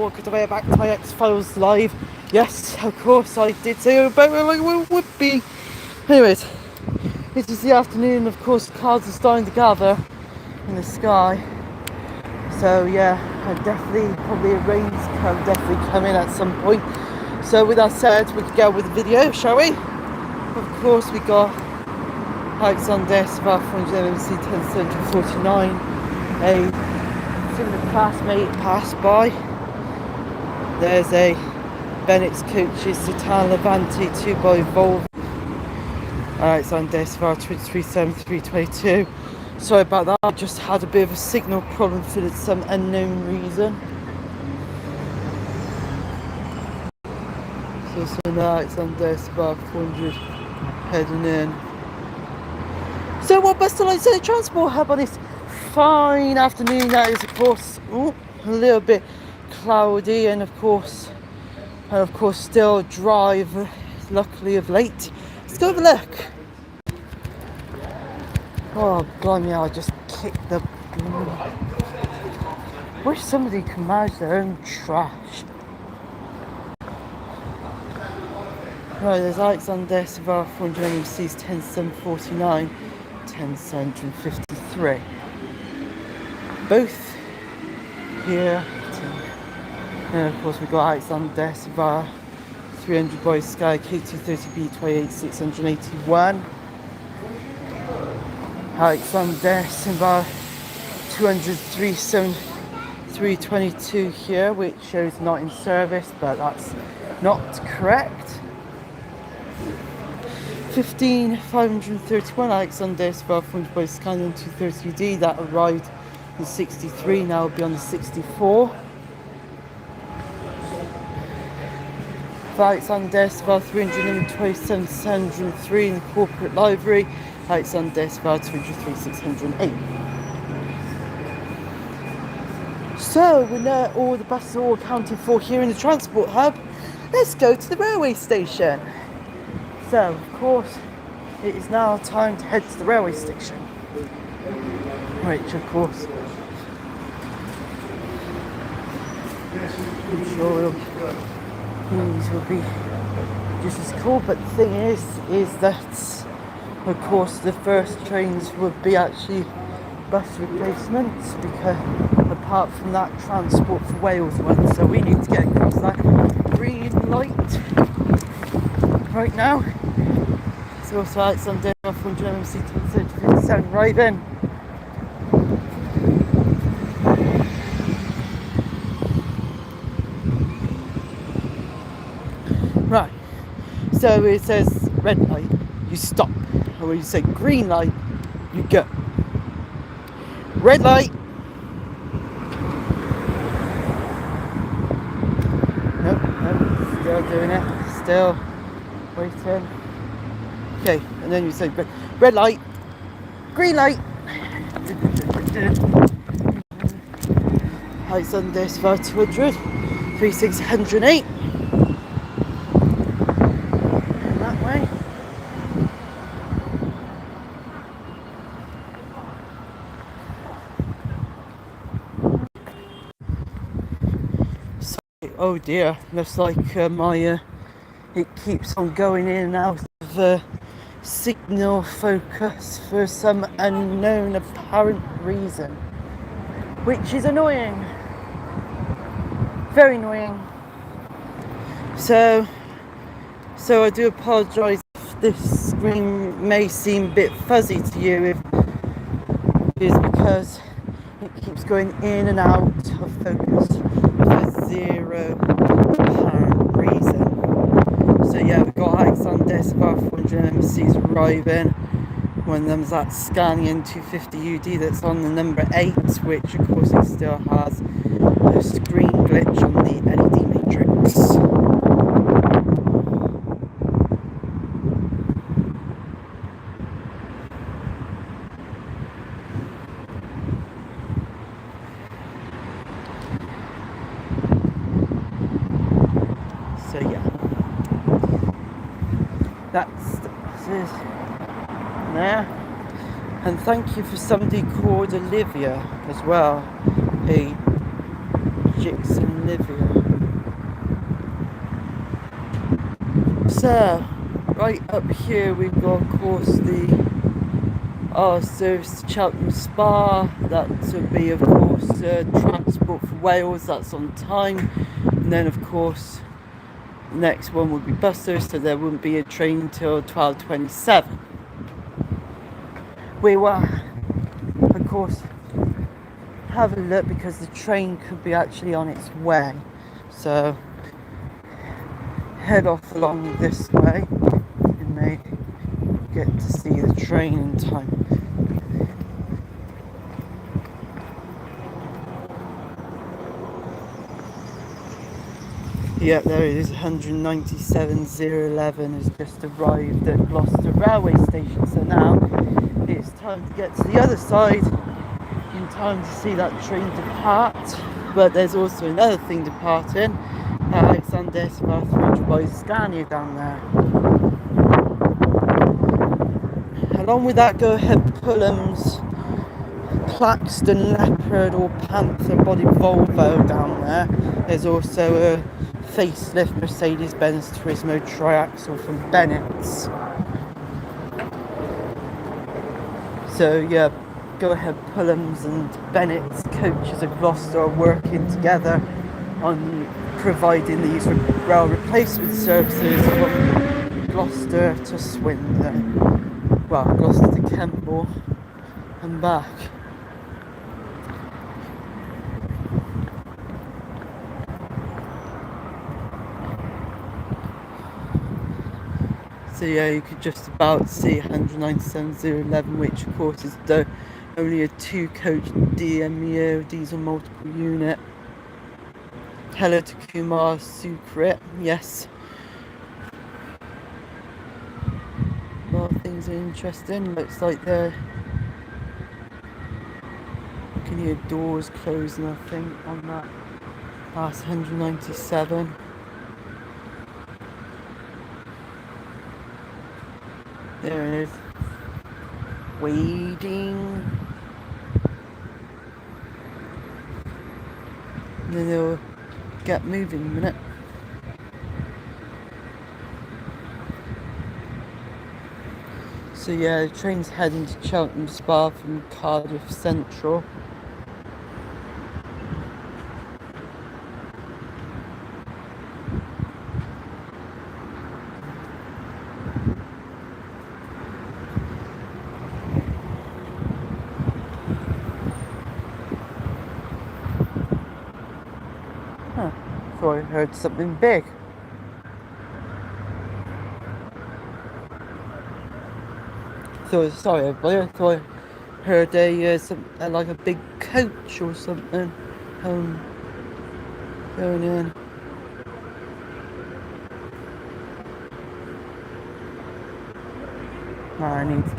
or could I wear back to my X-Files live? Yes, of course I did say about it like it would be. Anyways, it is the afternoon, of course clouds are starting to gather in the sky. So yeah, I definitely, probably a rain's definitely coming at some point. So with that said, we could go with the video, shall we? Of course we got Alexander Savath MC 1049, a similar classmate passed by. There's a Bennett's coaches, Satan Levante 2x Volvo. Alexander Savath 237322. Sorry about that, I just had a bit of a signal problem for some unknown reason. So now Alexander Savath 400 heading in. So what best to like say the transport hub on this fine afternoon that is, of course, a little bit cloudy and of course still dry, luckily of late. Let's go have a look. Oh blimey, I just kicked the... Wish somebody could manage their own trash. Right, there's Alexander Savath 400 MCs 10749, 10753. Both here. And of course we've got Alexander Savath 300 Boy Sky K230B 28681. Alexander Savath 203 322 here, which shows not in service, but that's not correct. 15531 Alexander Savath 400 Boy Sky 230D, that arrived in 63, now will be on the 64. Alexander Savath 327 603 in the corporate library. Alexander Savath 203 608. So we know all the buses are all accounted for here in the transport hub. Let's go to the railway station. So of course it is now time to head to the railway station, which of course I'm sure these will be just as cool, but the thing is that of course the first trains would be actually bus replacements, because apart from that Transport for Wales one, so we need to get across that green light right now. So also Alexander 400 MC 1057 right in. Right, so it says red light, you stop, and when you say green light, you go. Red light. Nope, still doing it, still waiting. Okay, and then you say red light, green light. Alexander Savath 200 3608. That way. Sorry, oh dear, looks like it keeps on going in and out of signal focus for some unknown apparent reason, which is annoying, very annoying. So I do apologise if this screen may seem a bit fuzzy to you, if it is because it keeps going in and out of focus for zero apparent reason. So yeah, we've got Alexander Savath 400 MCs arriving. One of them's that Scanian 250 UD that's on the number 8, which of course it still has a screen glitch on the LED matrix. So yeah, that's there. And thank you for somebody called Olivia as well. Hey, Jixon Olivia. So, right up here we've got, of course, the service to Cheltenham Spa. That would be, of course, transport for Wales. That's on time. And then, of course, the next one would be Buster, so there wouldn't be a train until 12:27. We will, of course, have a look because the train could be actually on its way. So head off along this way and may get to see the train in time. Yep, there it is. 197,011 has just arrived at Gloucester railway station. So now it's time to get to the other side in time to see that train depart. But there's also another thing departing, Alexander Svarthridge by Scania down there. Along with that, go ahead Pullham's Claxton Leopard or Panther body Volvo down there. There's also a facelift Mercedes-Benz Turismo triaxle from Bennett's. So yeah, go ahead Pullham's and Bennett's coaches of Gloucester are working together on providing these rail replacement services from Gloucester to Swindon. Well, Gloucester to Kemble and back. So yeah, you could just about see 197,011, which of course is only a 2-coach DMU diesel multiple unit. Hello to Kumar Sukrit, yes. A lot of things are interesting. Looks like you can hear doors closing, I think, on that last 197. There it is. Waiting. And then they'll get moving in a minute. So yeah, the train's heading to Cheltenham Spa from Cardiff Central. So I heard something big. So sorry everybody, I thought I heard like a big coach or something going in. I need to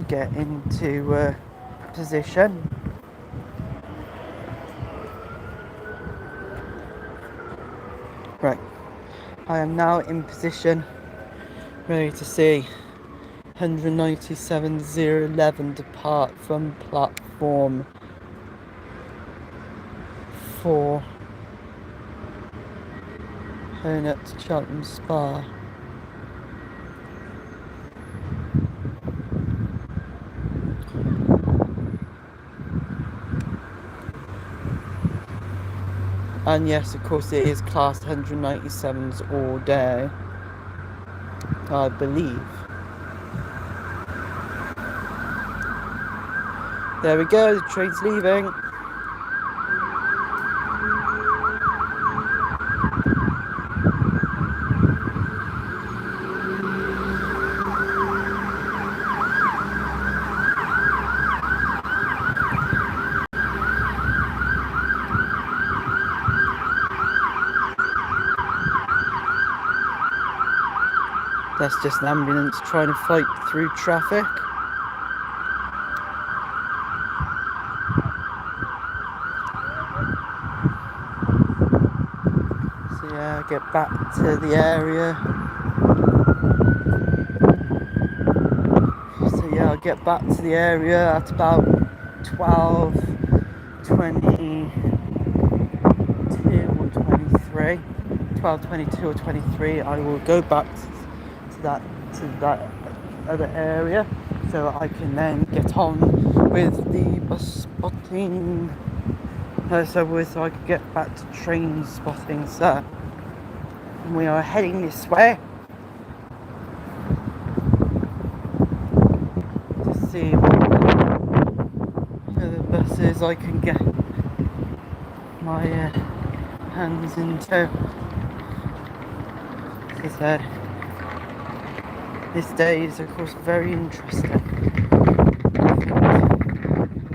get into position. Right, I am now in position, ready to see 197,011 depart from platform 4, heading up to Cheltenham Spa. And yes, of course, it is class 197s all day, I believe. There we go, the train's leaving. That's just an ambulance trying to fight through traffic. So yeah, get back to the area. So yeah, I'll get back to the area at about 12:22 or 12:23, 12:22 or 23, I will go back to that other area, so I can then get on with the bus spotting. So I can get back to train spotting. So we are heading this way to see what other buses I can get my hands into. As I said, this day is of course very interesting.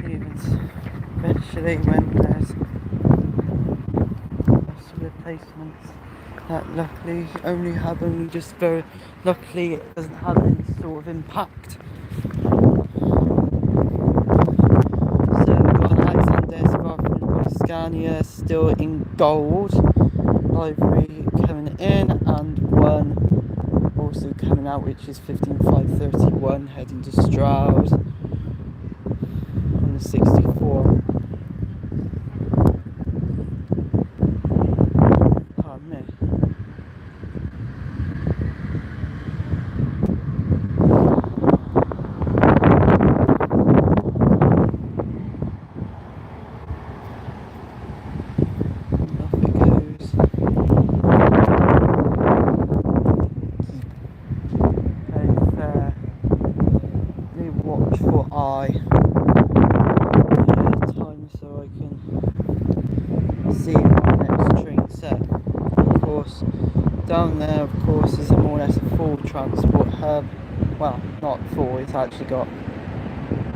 Even especially when there's bus replacements that luckily only happen just very luckily it doesn't have any sort of impact. So we've got an Alexander Scania still in gold livery coming in, and one also coming out which is 15531 heading to Stroud on the 64. Pardon me. Time so I can see my next train set. Of course, down there, of course, is more or less a full transport hub. Well, not full, it's actually got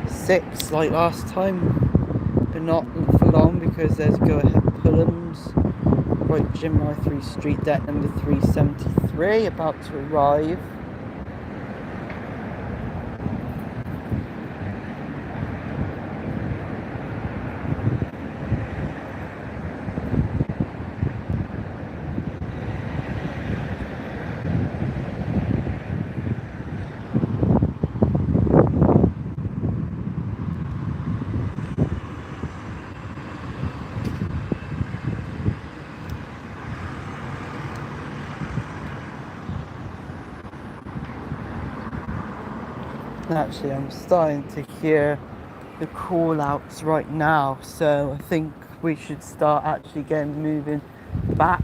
6 like last time, but not for long because there's go ahead Pullums, right, Gemini 3 Street, deck number 373, about to arrive. Actually, I'm starting to hear the call outs right now, so I think we should start actually getting moving back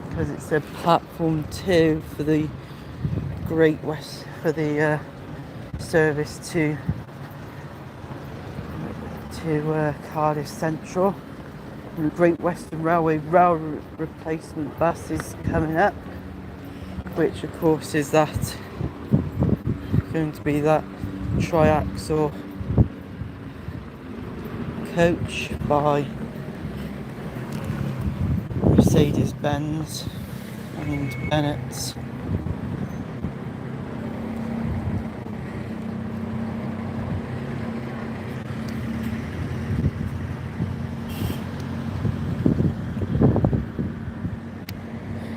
because it's a platform 2 for the Great West, for the service to Cardiff Central. And the Great Western Railway rail replacement bus is coming up, which of course is that going to be that triaxle coach by Mercedes-Benz and Bennett's.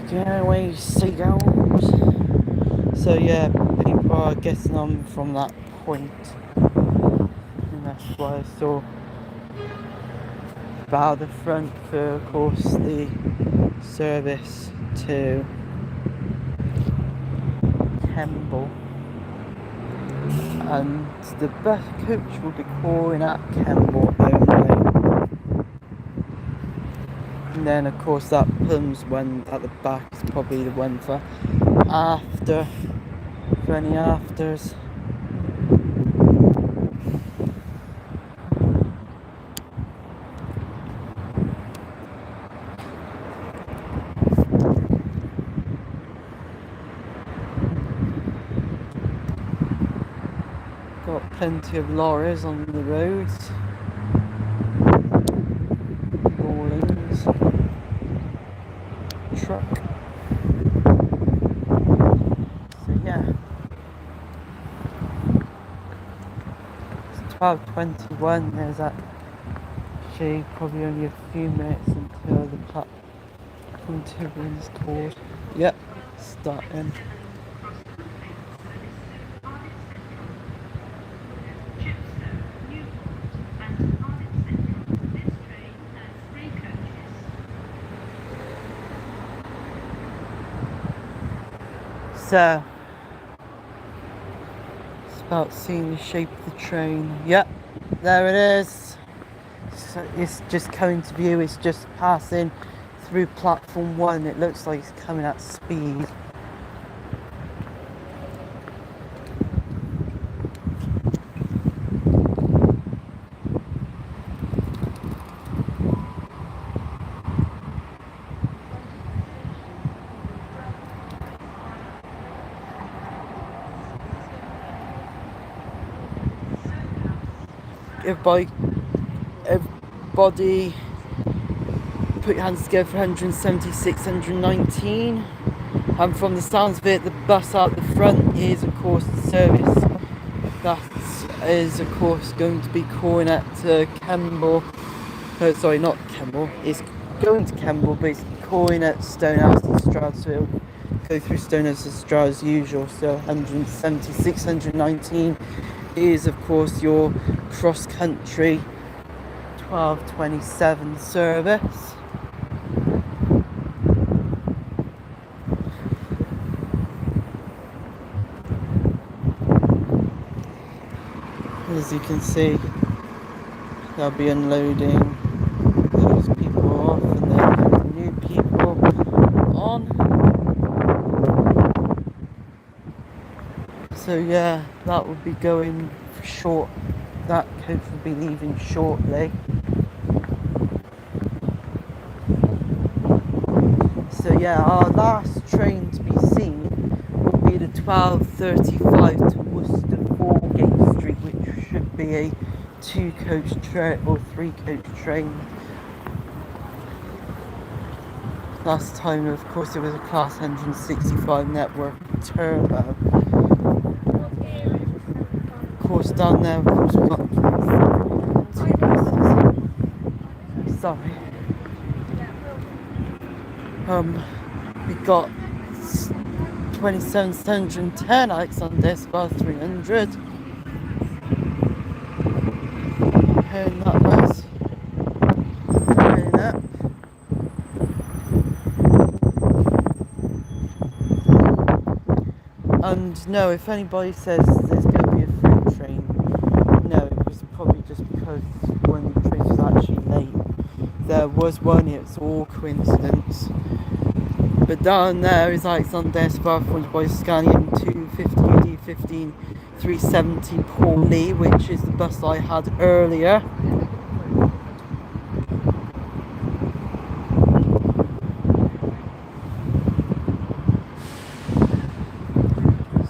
Get away, seagulls. So yeah, people are getting on from that point, and that's why I saw about the front for, of course, the service to Kemble, and the bus coach will be calling at Kemble only. And then of course that Plums one at the back is probably the one for after, for any afters. Got plenty of lorries on the roads. Rollings. Truck. So yeah. It's 12:21, there's actually probably only a few minutes until the platform 2 is called. Yep, starting. So it's about seeing the shape of the train. Yep, there it is. So it's just coming to view. It's just passing through platform 1. It looks like it's coming at speed. Everybody put your hands together for 176, 119. And from the sounds of it, the bus out the front is of course the service that is of course going to be calling at Kemble. Sorry, not Kemble. It's going to Kemble, but it's calling at Stonehouse and Stroud. So it'll go through Stonehouse and Stroud as usual. So 176, 119 is of course your cross country 12:27 service. As you can see, they'll be unloading those people off and then putting new people on. So yeah, that will be going short. That coach will be leaving shortly. So yeah, our last train to be seen will be the 12:35 to Worcester 4-gate Street, which should be a 2-coach train or 3-coach train. Last time, of course, it was a Class 165 network turbo. Of course, down there, of course, we've got 2 buses. Sorry. We got 2710 Alexander Esquire 300. And that was going up. And no, if anybody says there's going to be a through train, no, it was probably just because when the train was actually late. There was one, it's all coincidence. But down there is Alexander Esquire by Scanium 250 D15 370 Paul Lee, which is the bus I had earlier.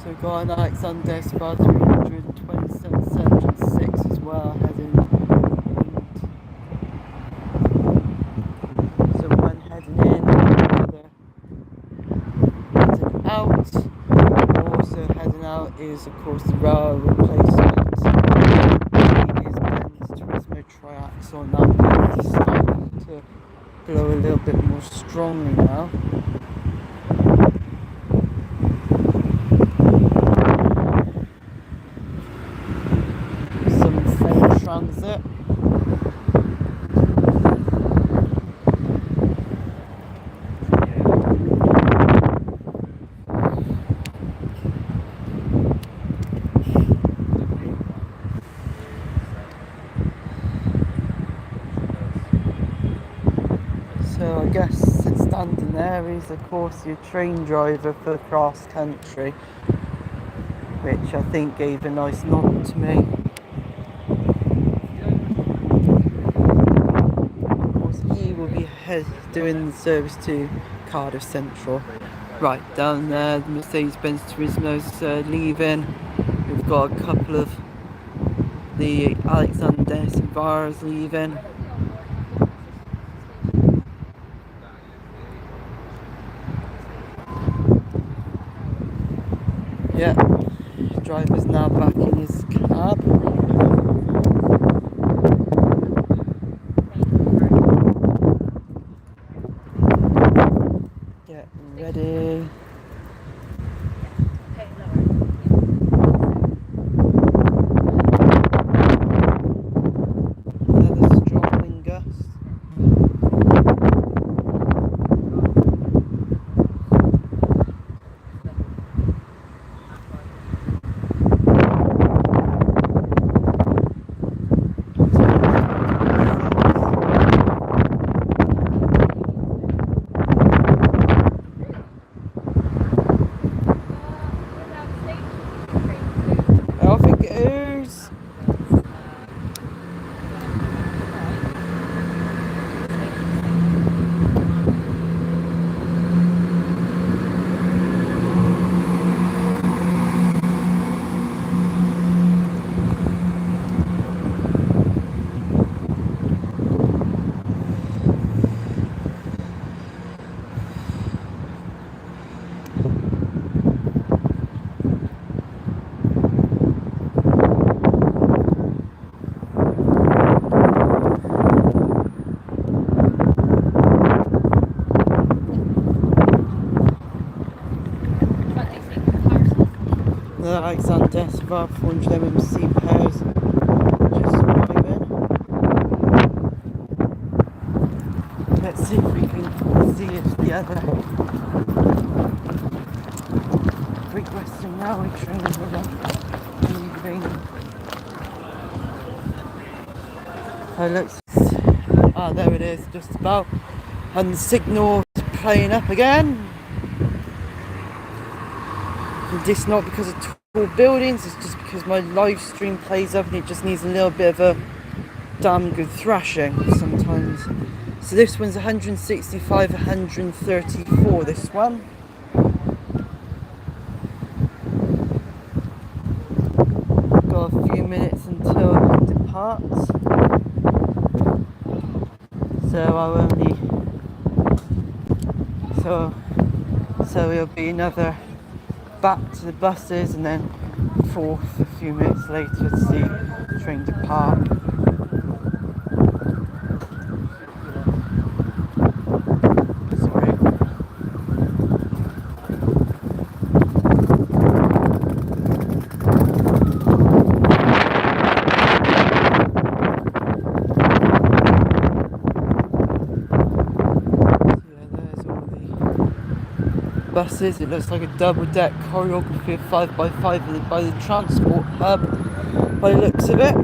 So got an Alexander Esquire 327 as well heading. So one heading in, another heading out. Also heading out is of course the rail replacement. It is Ben's Turismo Triaxle, and that is starting to blow a little bit more strongly now. Some full transit. So I guess standing there is of course your train driver for cross country, which I think gave a nice nod to me. Of course he will be doing the service to Cardiff Central. Right down there, the Mercedes-Benz Turismo's leaving. We've got a couple of the Alexander Esquires leaving. Yeah, the driver's now back in his cab. Get ready. Another strong wind gust. Alexander, about 400 MC pairs just arriving. Let's see if we can see if the other Great Western Railway trains are leaving. Oh, looks. Ah, there it is, just about. And the signal's playing up again. And this not because of tall buildings, it's just because my live stream plays up and it just needs a little bit of a damn good thrashing sometimes. So this one's 165, 134, this one. Got a few minutes until it departs. So I'll only... So it'll be another back to the buses and then forth a few minutes later to see the train depart. Sorry. Buses. It looks like a double-deck choreography of 5x5 by the transport hub by the looks of it.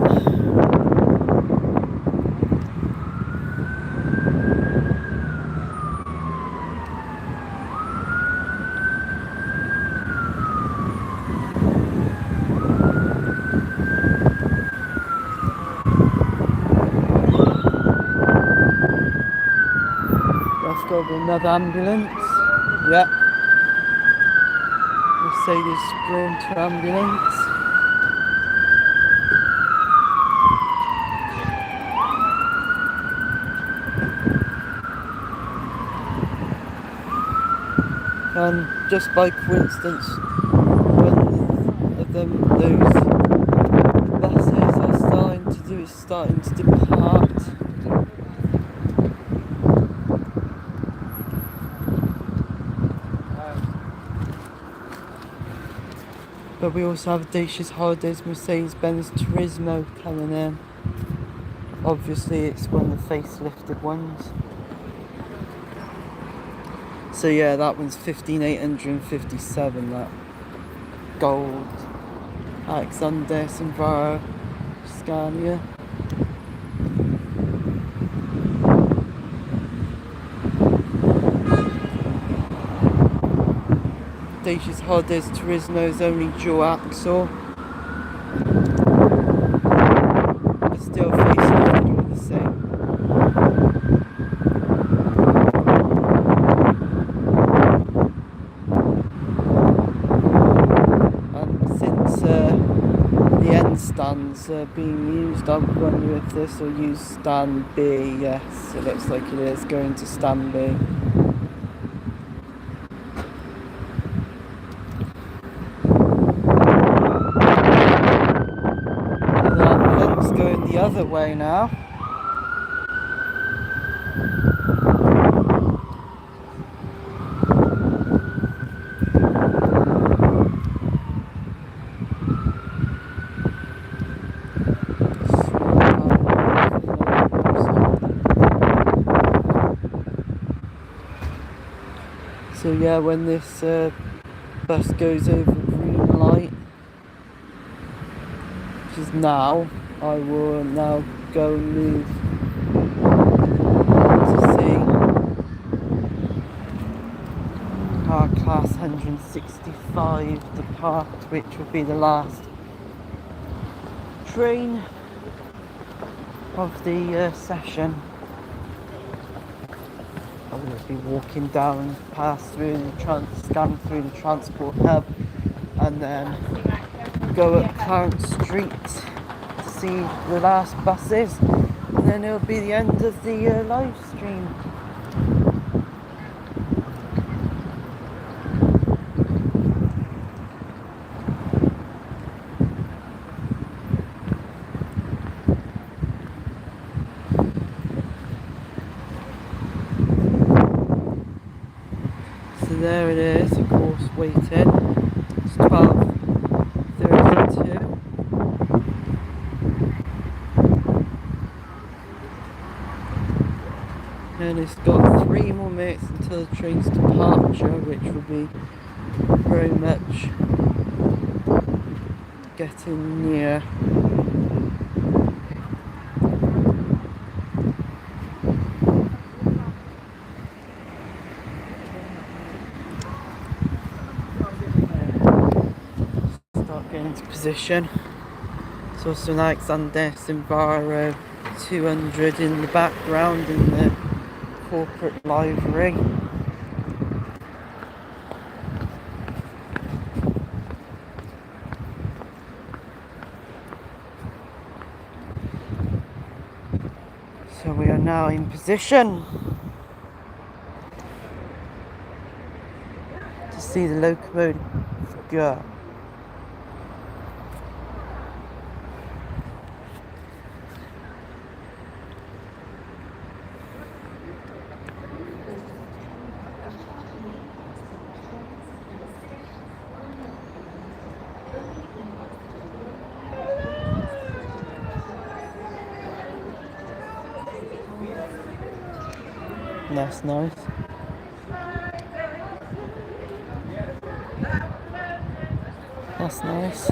That's got to be another ambulance. Yeah. Mercedes Sprinter ambulance. And just by coincidence, one of those buses are starting to depart. But we also have Audacious Holidays Mercedes-Benz Turismo coming in. Obviously it's one of the facelifted ones. So yeah, that one's 15,857, that gold Alexander Simvaro Scania. Audacious Holidays Turismo is only dual axle. But still facelifted all the same. And since the end stands are being used, I wonder if this will use stand B. Yes, it looks like it is going to stand B. Going the other way now. So yeah, when this bus goes over green light, which is now, I will now go and move to see our class 165 depart, which will be the last train of the session. I'm going to be walking down, pass through the scan through the transport hub, and then go up Clarence Street to see the last buses, and then it'll be the end of the live stream. So there it is, of course, waiting. It's 12:30 And it's got 3 more minutes until the train's departure, which will be very much getting near. Start getting into position. There's also an Alexander Enviro 200 in the background in the corporate livery. So we are now in position to see the locomotive go. That's nice. That's nice.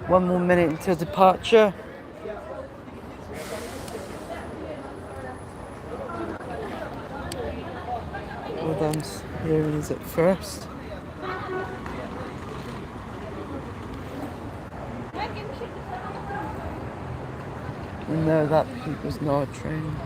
1 more minute until departure. All done hearing is at first. No, that was not a train.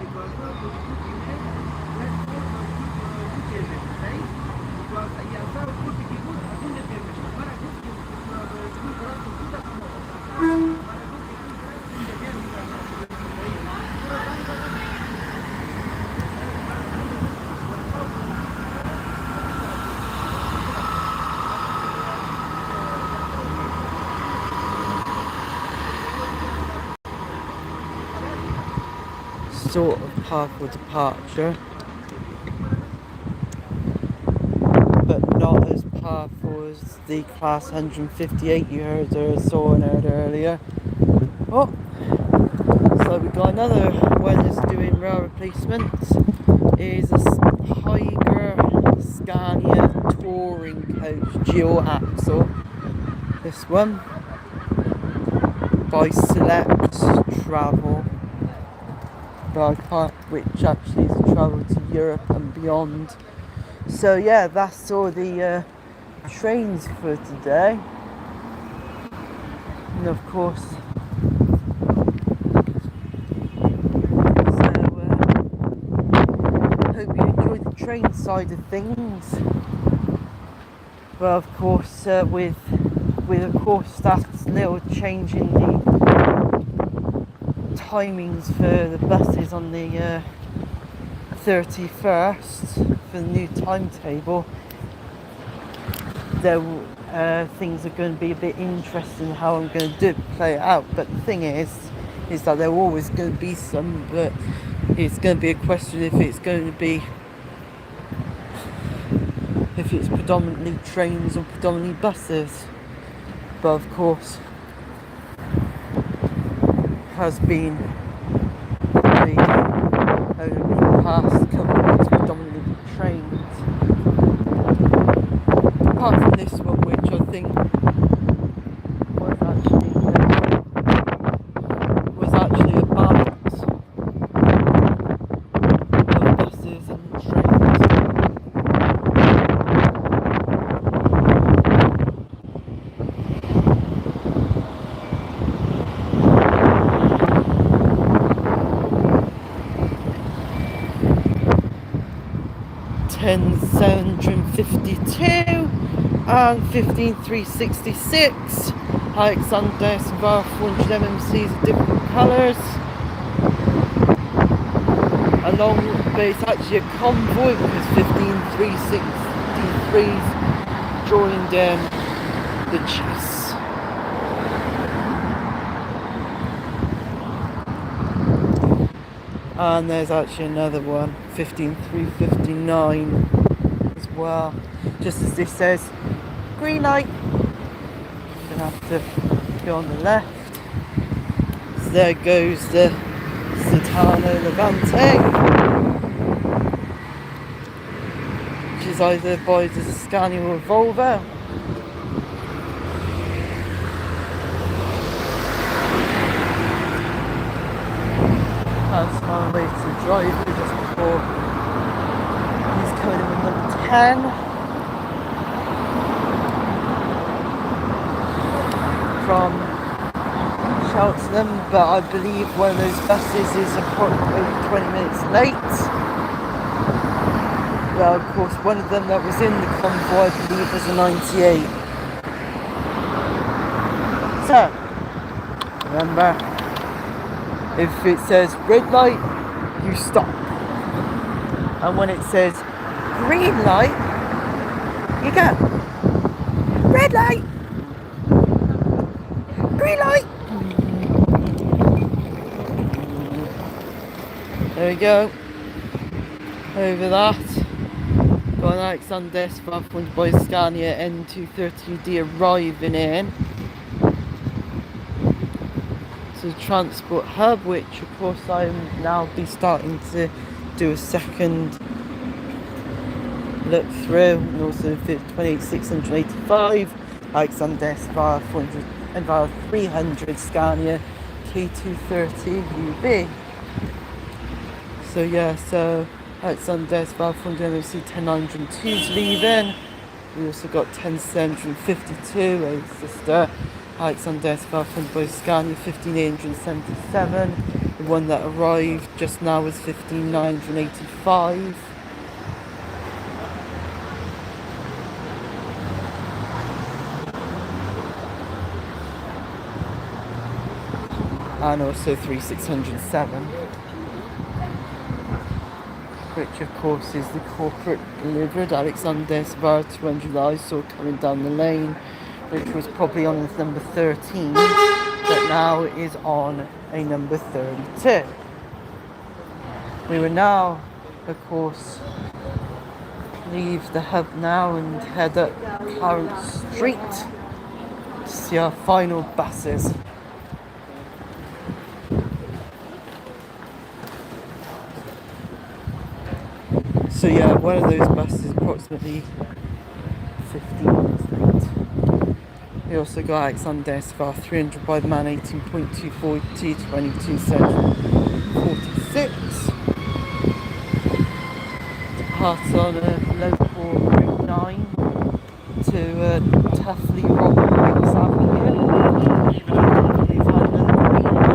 Sort of path for departure, but not as powerful as the class 158 you saw and heard earlier. Oh, so we got another one that's doing rail replacements. Is a Tiger Scania touring coach dual axle. This one by Select Travel. Which actually is a travel to Europe and beyond. So yeah, that's all the trains for today. And of course, hope you enjoyed the train side of things. Well, of course, with of course that little change in the timings for the buses on the 31st for the new timetable, things are going to be a bit interesting how I'm going to play it out. But the thing is that there are always going to be some, but it's going to be a question if it's predominantly trains or predominantly buses. But of course, has been over the past couple of weeks predominantly trains. Apart from this one, which I think was actually a balance of buses and trains. 10752 and 15366. Alexander Enviro 400 MMCs of different colours. But it's actually a convoy because 15363's joined the chase. And there's actually another one, 15359 as well. Just as this says, green light. I'm gonna have to go on the left. So there goes the Meccano Levante, which is either by the Scania or Volvo. That's my way to drive just before he's coming in with number 10 from Cheltenham, but I believe one of those buses is approximately 20 minutes late. Well, of course, one of them that was in the convoy, I believe, was a 98. So, remember, if it says red light, you stop. And when it says green light, you go. Red light! Green light! There we go. Over that. Got an Alexander S500 by Scania N230D arriving in. To the transport hub, which of course I'm now be starting to do a second look through, and also the 28685 Alexander S500 and 300 Scania K230 UB. So yeah, so Alexander S500 MOC 10902's leaving. We also got 10752, a sister Alexander S500 by Scania 15877. The one that arrived just now was 15985. And also 3607, which of course is the corporate delivered Alexander Svar 200 I saw coming down the lane, which was probably on its number 13, but now is on a number 32. We will now, of course, leave the hub now and head up Clarence Street to see our final buses. So yeah, one of those buses approximately 15 minutes late. We also got Alexander Svar 300 by man 18.24 T22 46. Depart on a local Route 9 to Tuffley Rock Lakes Avenue. We've had another green light.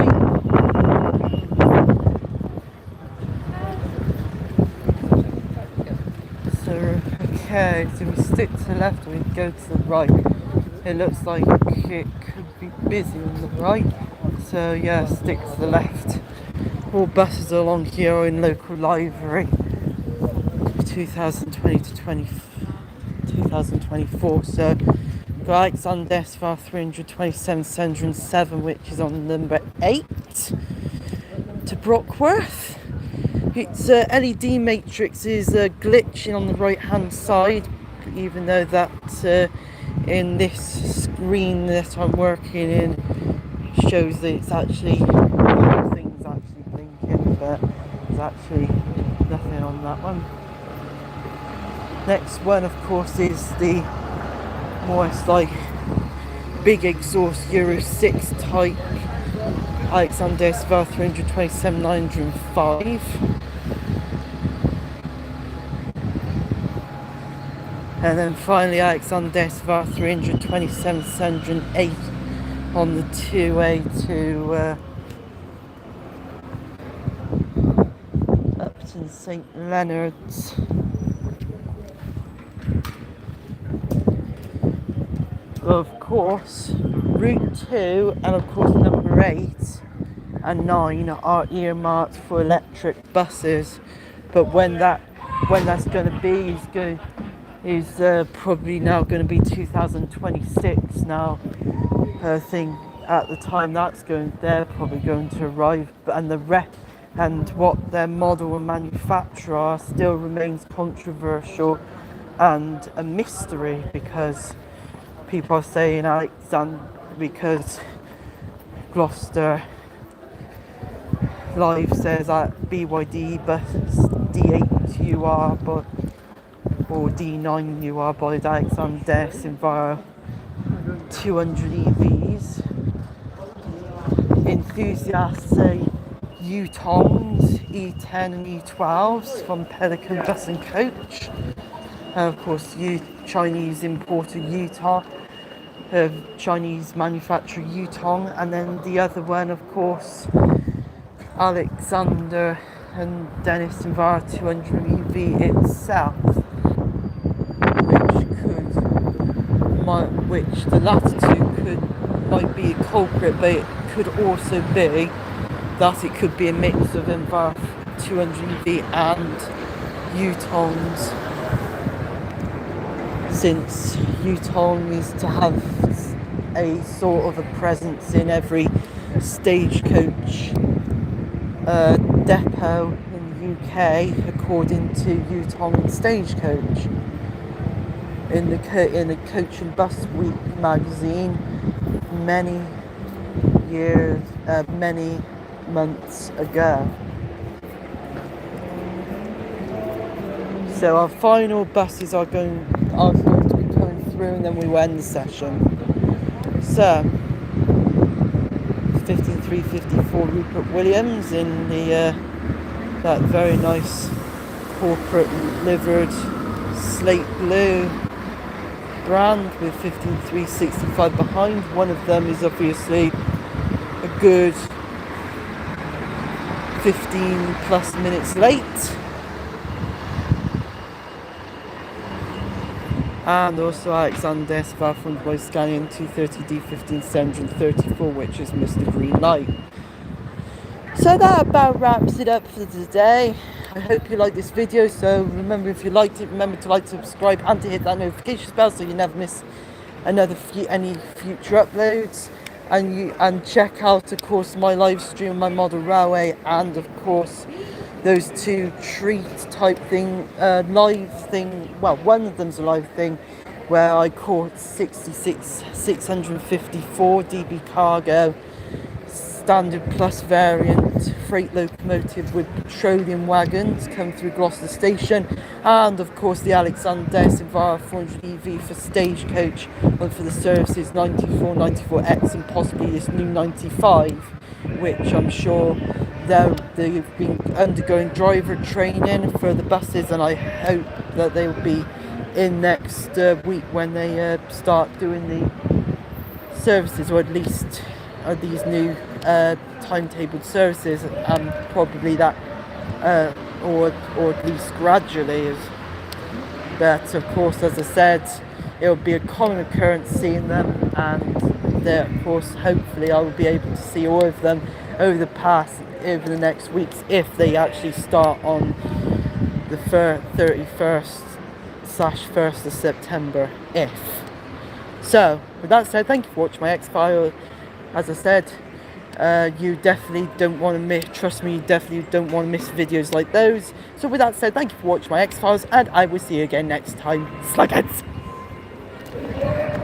Okay, so we stick to the left and we go to the right. It looks like it could be busy on the right, so yeah, stick to the left. All buses along here are in local livery 2020 to 2024, so Alexander Svar 327 707, which is on number 8 to Brockworth. Its LED matrix is glitching on the right hand side, even though that in this screen that I'm working in shows that it's actually, things actually blinking, but there's actually nothing on that one. Next one, of course, is the more like big exhaust Euro 6 type Alexander Svar 327 905. And then finally Alexander Svar 327 708 on the 2A to Upton St Leonard's. Of course, Route 2 and of course number 8 and 9 are earmarked for electric buses, but when that's going to be is probably now going to be 2026 now. I think at the time they're probably going to arrive, and what their model and manufacturer are still remains controversial and a mystery, because people are saying Alexander, because Gloucester live says at BYD bus D8UR or D9UR by Alexander Simvara 200 EVs. Enthusiasts say Yutongs E10 and E12s from Pelican Bus and Coach. Of course, Chinese importer Utah, Chinese manufacturer Yutong, and then the other one, of course, Alexander and Dennis Simvara 200 EV itself, which the latter two might be a culprit, but it could also be that it could be a mix of Simvara 200 EV and Yutong's, since Yutong is to have a sort of a presence in every stagecoach depot in the UK, according to Yutong Stagecoach. In the Coach and Bus Week magazine, many months ago. So our final buses are going to be coming through, and then we will end the session. So 15354 Rupert Williams in the that very nice corporate livered slate blue brand with 15365 behind. One of them is obviously a good 15 plus minutes late. And also Alexander Simvara from by Scanian 230D15734, which is Mr. Green Light. So that about wraps it up for today. I hope you liked this video. So remember, if you liked it, remember to like, subscribe, and to hit that notification bell so you never miss any future uploads. And check out, of course, my live stream, my model railway, and of course those two treat type thing, live thing. Well, one of them's a live thing where I caught 654 DB cargo standard plus variant freight locomotive with petroleum wagons come through Gloucester station, and of course the Alexander Simvara 400 EV for stagecoach and for the services 94, 94X, and possibly this new 95, which I'm sure they've been undergoing driver training for the buses, and I hope that they will be in next week when they start doing the services, or at least these new timetabled services, and probably that or at least gradually. But of course, as I said, it will be a common occurrence seeing them, and of course hopefully I will be able to see all of them over the next weeks, if they actually start on the 31st/1st of September, if. So with that said, thank you for watching my X-File. As I said, you definitely don't want to miss, trust me, you definitely don't want to miss videos like those. So with that said, thank you for watching my X-Files, and I will see you again next time. Slugheads!